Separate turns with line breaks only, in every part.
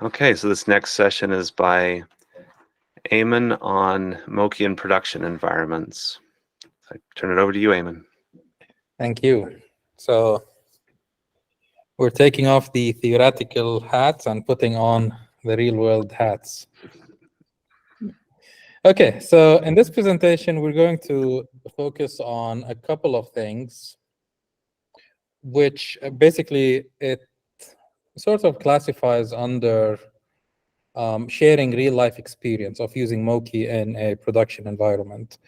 Okay, so this next session is by Eamon on Moqui and production environments. I turn it over to you, Eamon.
Thank you. So we're taking off the theoretical hats and putting on the real world hats. Okay, so in this presentation, we're going to focus on a couple of things, which basically it sort of classifies under sharing real life experience of using Moqui in a production environment,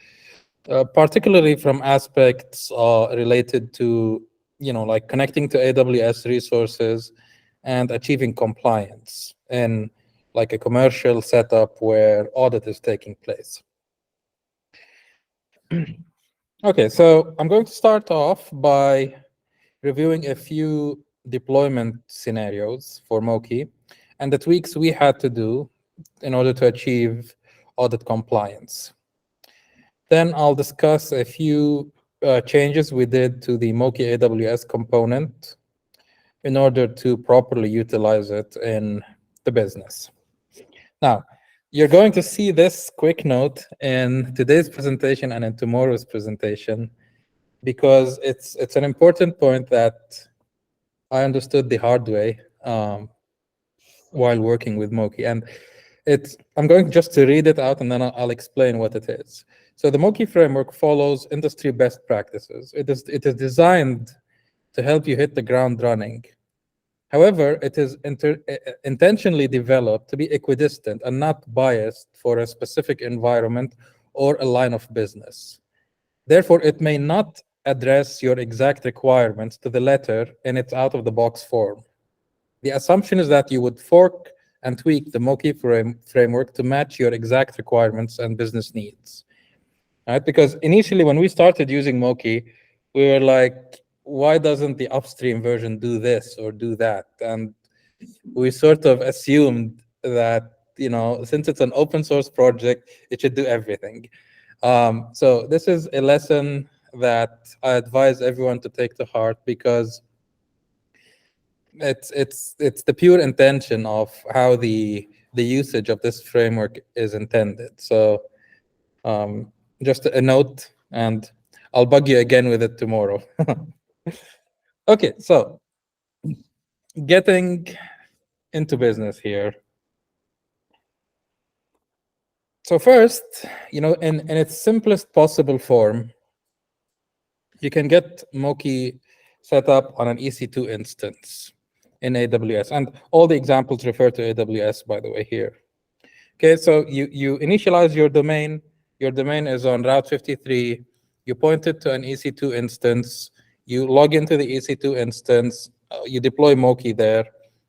particularly from aspects related to, like connecting to AWS resources and achieving compliance in like a commercial setup where audit is taking place. Okay, so I'm going to start off by reviewing a few deployment scenarios for Moqui and the tweaks we had to do in order to achieve audit compliance. Then I'll discuss a few changes we did to the Moqui AWS component in order to properly utilize it in the business. Now, you're going to see this quick note in today's presentation and in tomorrow's presentation because it's an important point that I understood the hard way while working with Moqui. And I'm going just to read it out and then I'll explain what it is. So the Moqui framework follows industry best practices. It is designed to help you hit the ground running. However, it is intentionally developed to be equidistant and not biased for a specific environment or a line of business. Therefore, it may not address your exact requirements to the letter in its out-of-the-box form. The assumption is that you would fork and tweak the Moqui framework to match your exact requirements and business needs. Right? Because initially, when we started using Moqui, we were like, why doesn't the upstream version do this or do that? And we sort of assumed that, since it's an open source project, it should do everything. So this is a lesson that I advise everyone to take to heart because it's the pure intention of how the usage of this framework is intended. So just a note, and I'll bug you again with it tomorrow. Okay, so getting into business here. So first, in its simplest possible form, you can get Moqui set up on an EC2 instance in AWS. And all the examples refer to AWS, by the way, here. Okay, so you initialize your domain. Your domain is on Route 53. You point it to an EC2 instance. You log into the EC2 instance. You deploy Moqui there.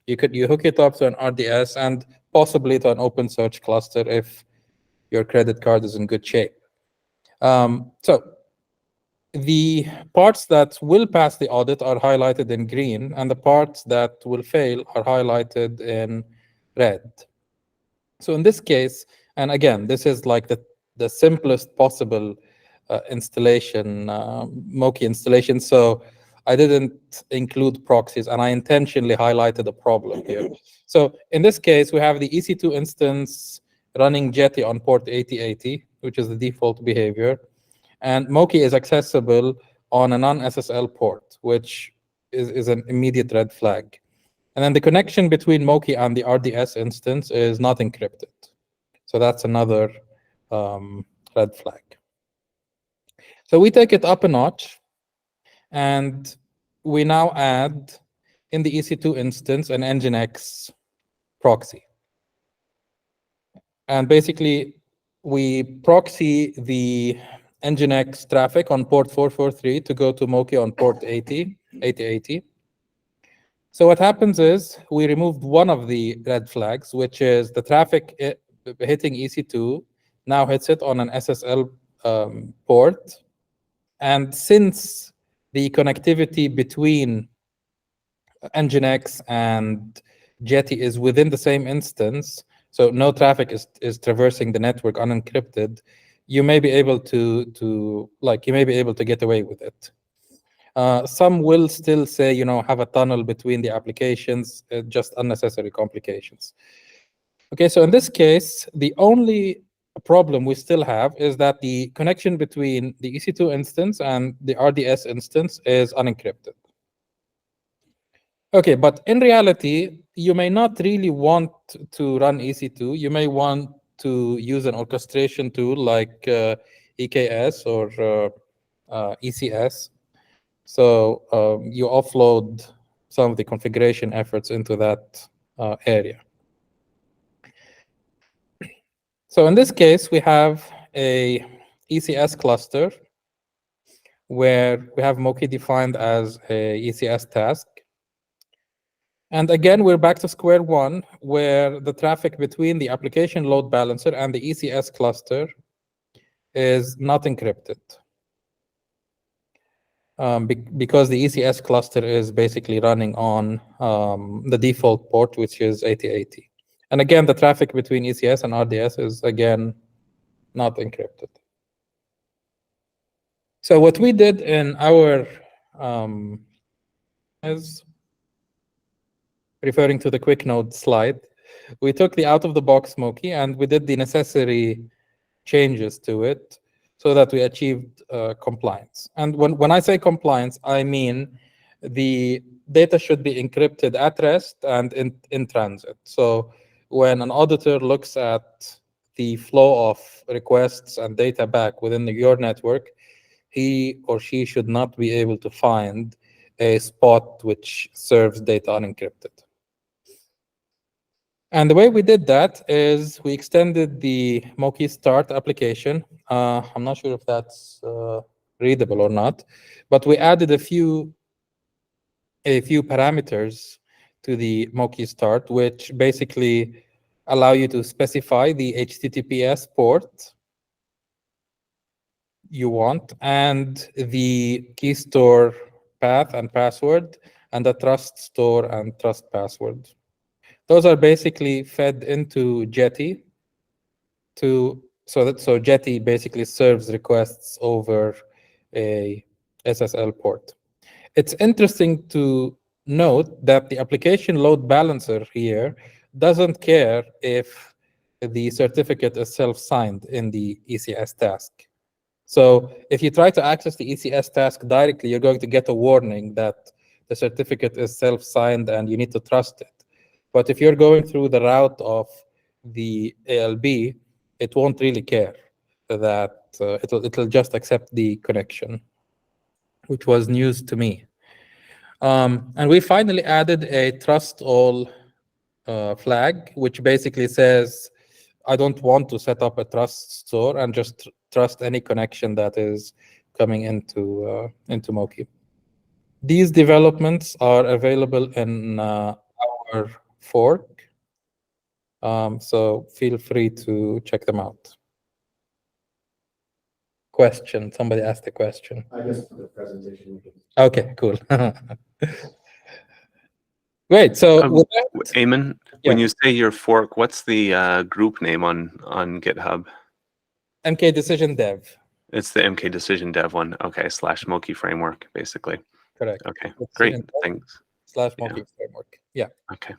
You hook it up to an RDS and possibly to an OpenSearch cluster if your credit card is in good shape. So the parts that will pass the audit are highlighted in green, and the parts that will fail are highlighted in red. So in this case, and again, this is like the simplest possible installation, Moqui installation. So I didn't include proxies, and I intentionally highlighted a problem here. So in this case, we have the EC2 instance running Jetty on port 8080, which is the default behavior. And Moqui is accessible on a non-SSL port, which is an immediate red flag. And then the connection between Moqui and the RDS instance is not encrypted. So that's another red flag. So we take it up a notch, and we now add in the EC2 instance an Nginx proxy. And basically, we proxy the Nginx traffic on port 443 to go to Moqui on port 8080. So what happens is we removed one of the red flags, which is the traffic hitting EC2 now hits it on an SSL port. And since the connectivity between Nginx and Jetty is within the same instance, so no traffic is traversing the network unencrypted, you may be able to get away with it. Some will still say, have a tunnel between the applications, just unnecessary complications. Okay, so in this case, the only problem we still have is that the connection between the EC2 instance and the RDS instance is unencrypted. Okay, but in reality, you may not really want to run EC2. You may want to use an orchestration tool like EKS or ECS. So you offload some of the configuration efforts into that area. So in this case, we have a ECS cluster where we have Moqui defined as a ECS task. And again, we're back to square one, where the traffic between the application load balancer and the ECS cluster is not encrypted. Because the ECS cluster is basically running on the default port, which is 8080. And again, the traffic between ECS and RDS is, again, not encrypted. So what we did in our is referring to the quick note slide, we took the out-of-the-box Moqui and we did the necessary changes to it so that we achieved compliance. And when I say compliance, I mean the data should be encrypted at rest and in transit. So when an auditor looks at the flow of requests and data back within your network, he or she should not be able to find a spot which serves data unencrypted. And the way we did that is we extended the Moqui start application. I'm not sure if that's readable or not, but we added a few parameters to the Moqui start, which basically allow you to specify the HTTPS port you want and the key store path and password and the trust store and trust password. Those are basically fed into Jetty so Jetty basically serves requests over a SSL port. It's interesting to note that the application load balancer here doesn't care if the certificate is self-signed in the ECS task. So if you try to access the ECS task directly, you're going to get a warning that the certificate is self-signed and you need to trust it. But if you're going through the route of the ALB, it won't really care that it'll just accept the connection, which was news to me. And we finally added a trust all flag, which basically says, I don't want to set up a trust store and just trust any connection that is coming into Moqui. These developments are available in our fork, so feel free to check them out. Question. Somebody asked a question.
I guess for the presentation.
Okay, cool. Great. So,
Eamon, when you say your fork, what's the group name on GitHub?
MK Decision Dev.
It's the MK Decision Dev one. Okay, / Moqui framework, basically.
Correct.
Okay, great. Thanks.
/ Moqui framework. Yeah.
Okay.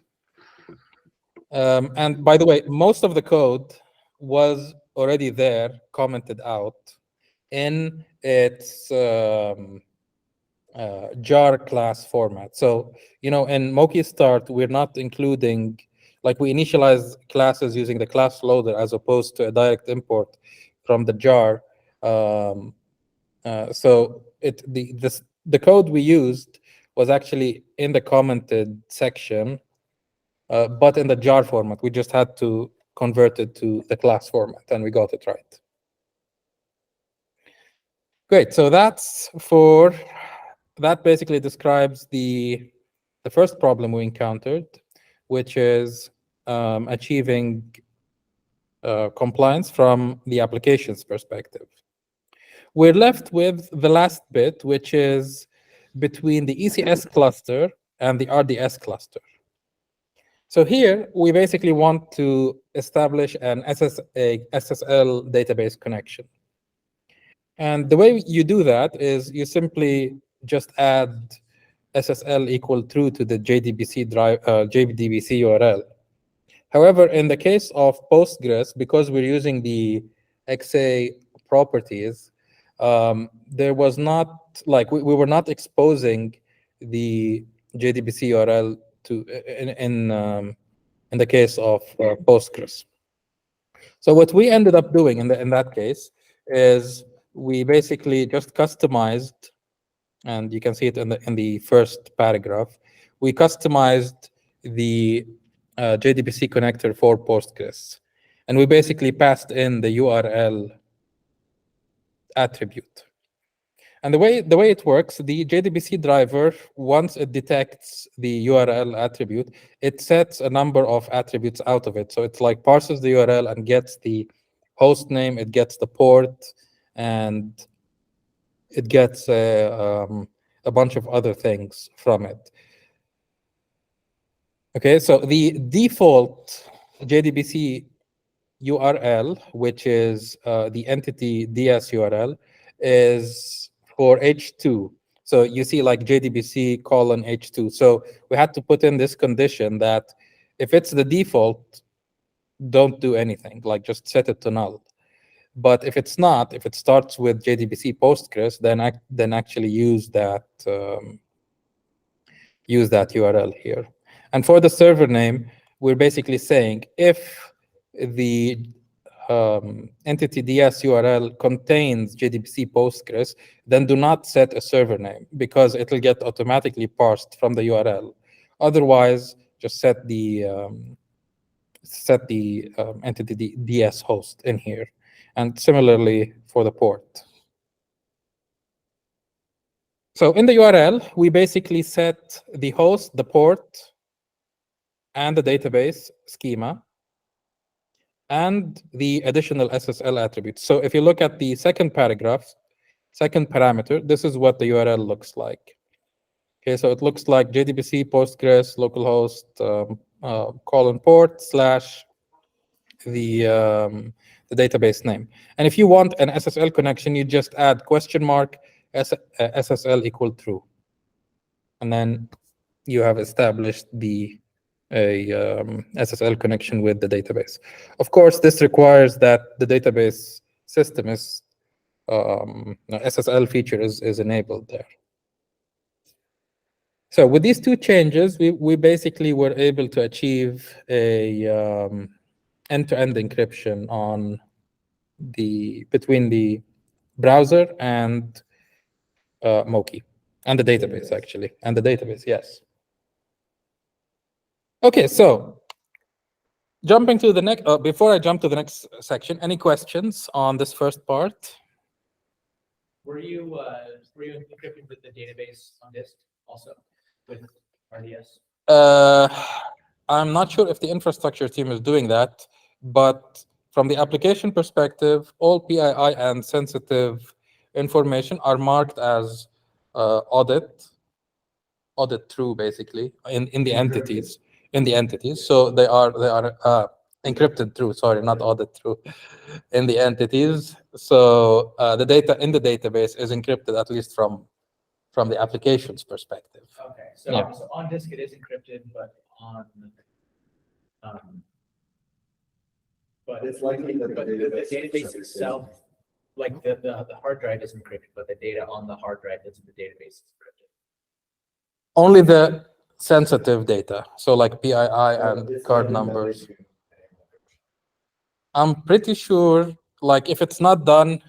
And by the way, most of the code was already there, commented out in its jar class format. So, in Moqui start, we're not including, like we initialize classes using the class loader as opposed to a direct import from the jar. So the code we used was actually in the commented section, but in the jar format. We just had to convert it to the class format, and we got it right. Great. So that basically describes the first problem we encountered, which is achieving compliance from the application's perspective. We're left with the last bit, which is between the ECS cluster and the RDS cluster. So here, we basically want to establish an SSL database connection. And the way you do that is you simply just add SSL equal true to the JDBC drive, JDBC URL. However, in the case of Postgres, because we're using the XA properties, there was not, like, we were not exposing the JDBC URL to in the case of Postgres. So what we ended up doing in that case is we basically just customized, and you can see it in the first paragraph. We customized the JDBC connector for Postgres, and we basically passed in the URL attribute. And the way it works, the JDBC driver, once it detects the URL attribute, it sets a number of attributes out of it. So it's like parses the URL and gets the host name, it gets the port, and it gets a bunch of other things from it. Okay, so the default JDBC URL, which is the entity DS URL, is for H2. So you see like JDBC colon H2. So we had to put in this condition that if it's the default, don't do anything, like just set it to null. But if it's not, if it starts with JDBC Postgres, then actually use that URL here. And for the server name, we're basically saying if the entity DS URL contains JDBC Postgres, then do not set a server name because it will get automatically parsed from the URL. Otherwise, just set the entity DS host in here. And similarly for the port. So in the URL, we basically set the host, the port, and the database schema, and the additional SSL attributes. So if you look at the second paragraph, second parameter, this is what the URL looks like. Okay, so it looks like JDBC Postgres localhost colon port slash the database name. And if you want an SSL connection, you just add question mark SSL equal true. And then you have established a SSL connection with the database. Of course, this requires that the database system is SSL feature is enabled there. So with these two changes, we basically were able to achieve a end-to-end encryption on between the browser and Moqui, and the database actually, and the database, yes. Okay, so jumping to the next, before I jump to the next section, any questions on this first part?
Were you encrypted with the database on disk also with RDS?
I'm not sure if the infrastructure team is doing that, but from the application perspective, all PII and sensitive information are marked as audit true, basically, in the entities. So they are encrypted true. Sorry, not audit true. In the entities. So the data in the database is encrypted, at least from the application's perspective.
Okay, so,
Yeah.
So on disk it is encrypted, but on but
It's likely that
the database itself, like the hard drive is encrypted, but the data on the hard drive that's in the database is encrypted.
Only the sensitive data, so like PII and card numbers. I'm pretty sure, like, if it's not done,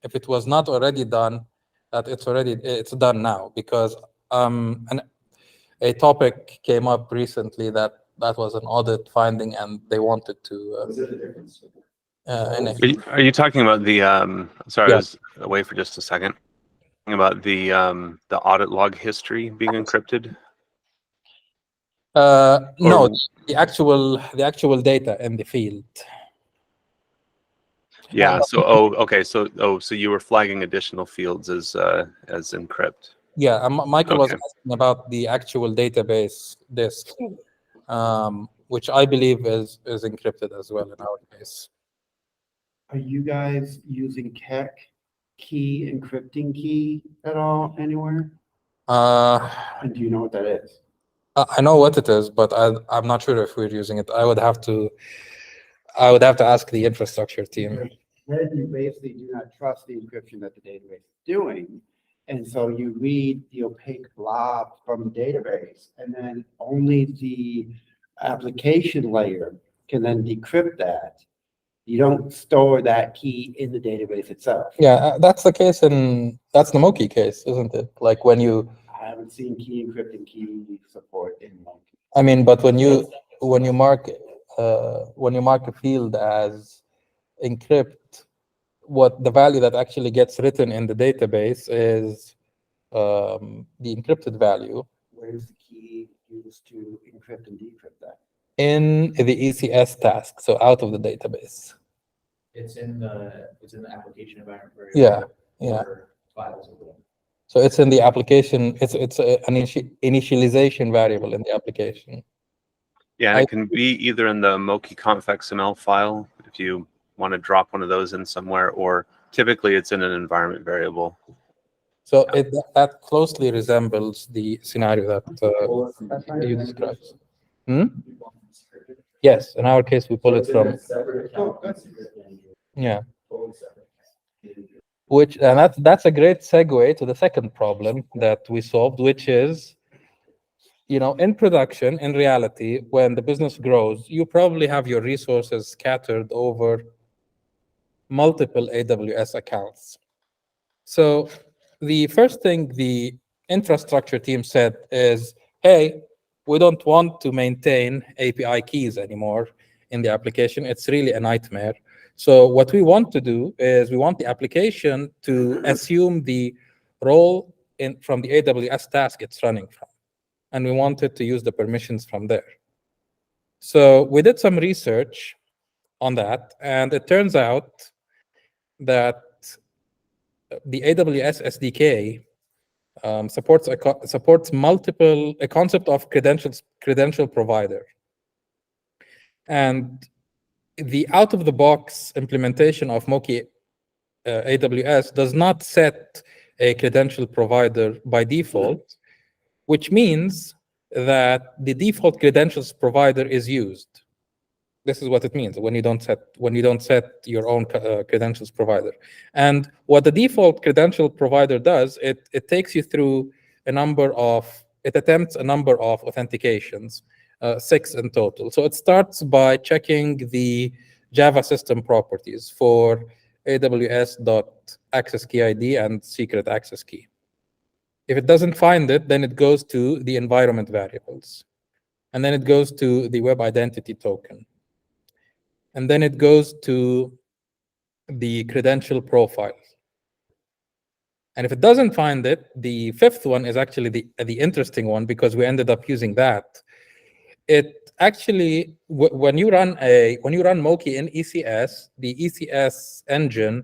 if it was not already done, that it's done now, because a topic came up recently that was an audit finding, and they wanted to.
Are you talking about the? Sorry,
Yeah.
I was away for just a second. About the audit log history being encrypted.
No, the actual data in the field.
Yeah. So okay. So you were flagging additional fields as encrypt.
Yeah, Michael was
Okay.
asking about the actual database disk, which I believe is encrypted as well in our case.
Are you guys using key encrypting key at all anywhere? And do you know what that is?
I know what it is, but I'm not sure if we're using it. I would have to ask the infrastructure team.
Then you basically do not trust the encryption that the database is doing. And so you read the opaque blob from the database, and then only the application layer can then decrypt that. You don't store that key in the database itself.
Yeah, that's the case that's the Moqui case, isn't it? Like when you,
I haven't seen key encrypting key support in Moqui.
I mean, but when you mark a field as encrypt, what the value that actually gets written in the database is the encrypted value
Where is the key used to encrypt and decrypt that?
in the ECS task, so out of the database.
It's in the application environment.
Yeah, yeah.
or Files.
So it's in the application. It's an initialization variable in the application.
Yeah, and it can be either in the Moqui conf XML file if you want to drop one of those in somewhere, or typically it's in an environment variable.
So that closely resembles the scenario that you described. Yes, in our case, we pull it from. Yeah. And that's a great segue to the second problem that we solved, which is, in production, in reality, when the business grows, you probably have your resources scattered over multiple AWS accounts. So the first thing the infrastructure team said is, hey, we don't want to maintain API keys anymore in the application. It's really a nightmare. So what we want to do is we want the application to assume the role from the AWS task it's running from. And we want it to use the permissions from there. So we did some research on that, and it turns out that the AWS SDK supports a concept of credential provider. And the out-of-the-box implementation of Moqui AWS does not set a credential provider by default, which means that the default credentials provider is used. This is what it means when you don't set your own credentials provider. And what the default credential provider does, it takes you through it attempts a number of authentications, 6 in total. So it starts by checking the Java system properties for AWS.AccessKeyID and secret access key. If it doesn't find it, then it goes to the environment variables. And then it goes to the web identity token. And then it goes to the credential profile. And if it doesn't find it, the fifth one is actually the interesting one, because we ended up using that. It actually, when you run Moqui in ECS, the ECS engine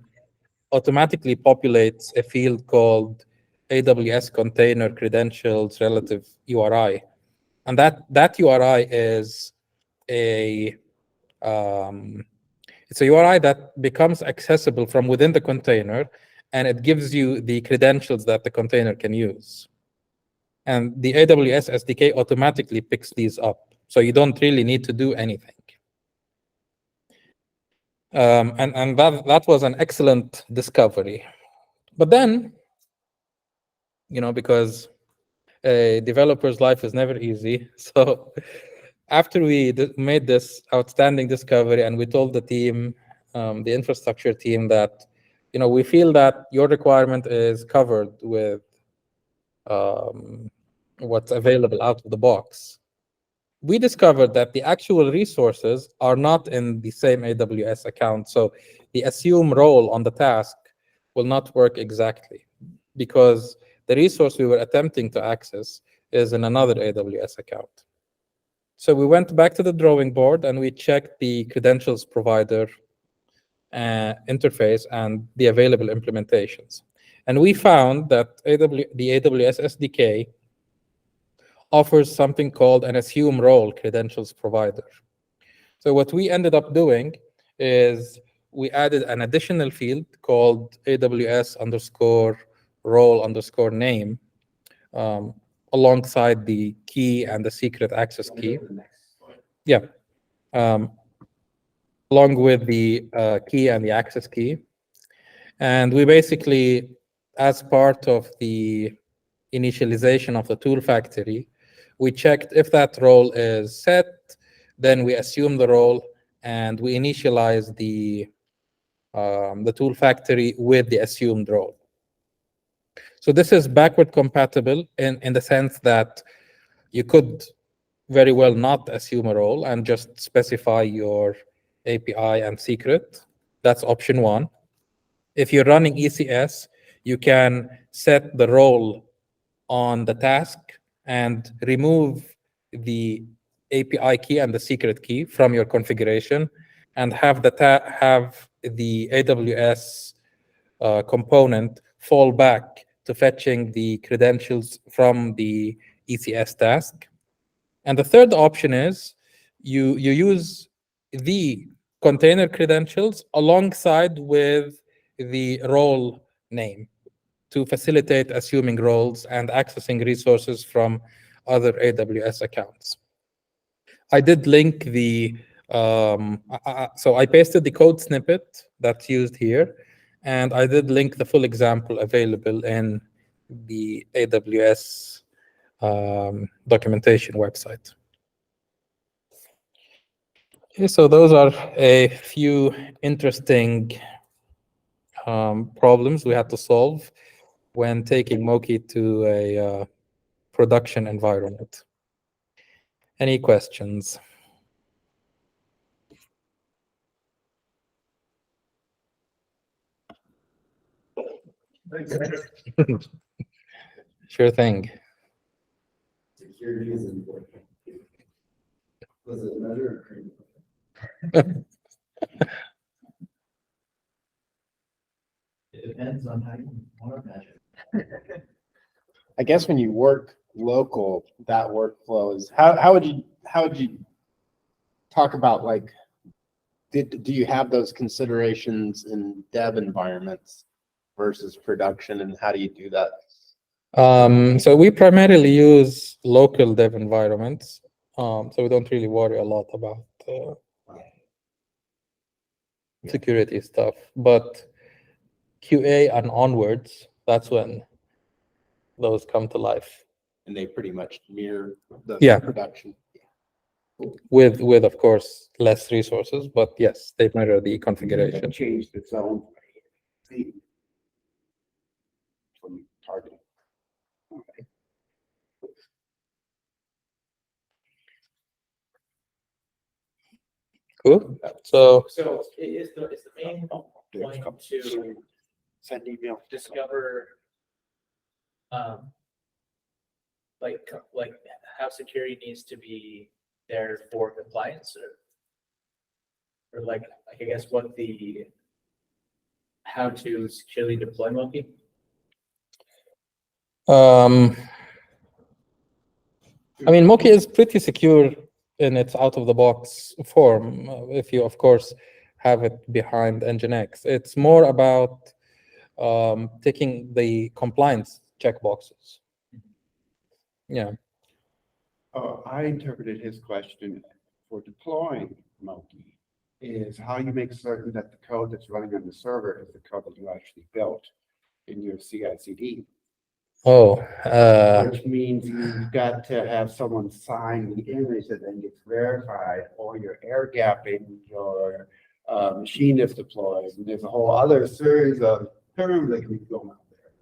automatically populates a field called AWS container credentials relative URI. And that URI is it's a URI that becomes accessible from within the container, and it gives you the credentials that the container can use. And the AWS SDK automatically picks these up, so you don't really need to do anything. And that was an excellent discovery. But then, because a developer's life is never easy, so after we made this outstanding discovery and we told the team, the infrastructure team, that we feel that your requirement is covered with what's available out of the box, we discovered that the actual resources are not in the same AWS account. So the assume role on the task will not work exactly, because the resource we were attempting to access is in another AWS account. So we went back to the drawing board and we checked the credentials provider interface and the available implementations. And we found that the AWS SDK offers something called an assume role credentials provider. So what we ended up doing is we added an additional field called AWS_role_name alongside the key and the secret access key. Yeah. Along with the key and the access key. And we basically, as part of the initialization of the tool factory, we checked if that role is set, then we assume the role, and we initialize the tool factory with the assumed role. So this is backward compatible in the sense that you could very well not assume a role and just specify your API and secret. That's option one. If you're running ECS, you can set the role on the task and remove the API key and the secret key from your configuration and have the AWS component fall back to fetching the credentials from the ECS task. And the third option is you use the container credentials alongside with the role name to facilitate assuming roles and accessing resources from other AWS accounts. I did link the, so I pasted the code snippet that's used here, and I did link the full example available in the AWS documentation website. Okay, so those are a few interesting problems we had to solve when taking Moqui to a production environment. Any questions? Sure thing.
Security is important. Was it measure?
It depends on how you want to measure.
I guess when you work local, that workflow is how would you talk about like do you have those considerations in dev environments versus production, and how do you do that?
So we primarily use local dev environments, so we don't really worry a lot about security stuff. But QA and onwards, that's when those come to life.
And they pretty much mirror the
Yeah.
production.
With of course less resources, but yes, they mirror the configuration.
Change the zone from targeting. Okay.
Cool. So
So is the main
There's a
point
couple.
to
Send email.
discover, like how security needs to be there for compliance, or like I guess what the how to securely deploy Moqui?
I mean, Moqui is pretty secure in its out-of-the-box form, if you, of course, have it behind Nginx. It's more about ticking the compliance checkboxes. Yeah.
I interpreted his question for deploying Moqui is how you make certain that the code that's running on the server is the code that you actually built in your CI/CD.
Oh,
Which means you've got to have someone sign the image that then gets verified, or your air gapping, your machine is deployed, and there's a whole other series of terms that can be going out there.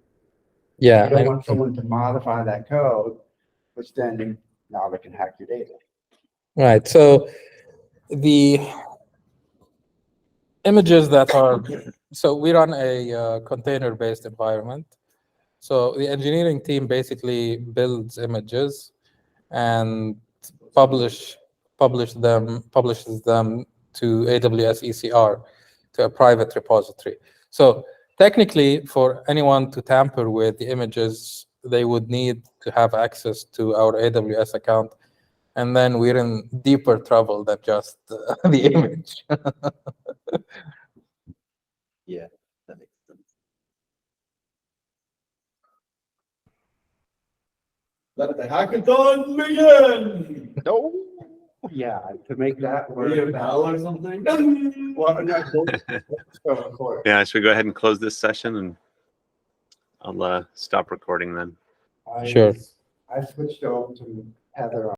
yeah.
You don't want someone to modify that code, which then now they can hack your data.
Right. So the images that are, so we run a container-based environment. So the engineering team basically builds images and publishes them to AWS ECR, to a private repository. So technically, for anyone to tamper with the images, they would need to have access to our AWS account, and then we're in deeper trouble than just the image.
Yeah, that makes sense.
Let the hackathon begin!
No.
Yeah, to make that
Were you a
work.
bell or something?
Well, no, so, of course.
Yeah, should we go ahead and close this session and I'll stop recording then.
Sure.
I switched over to Heather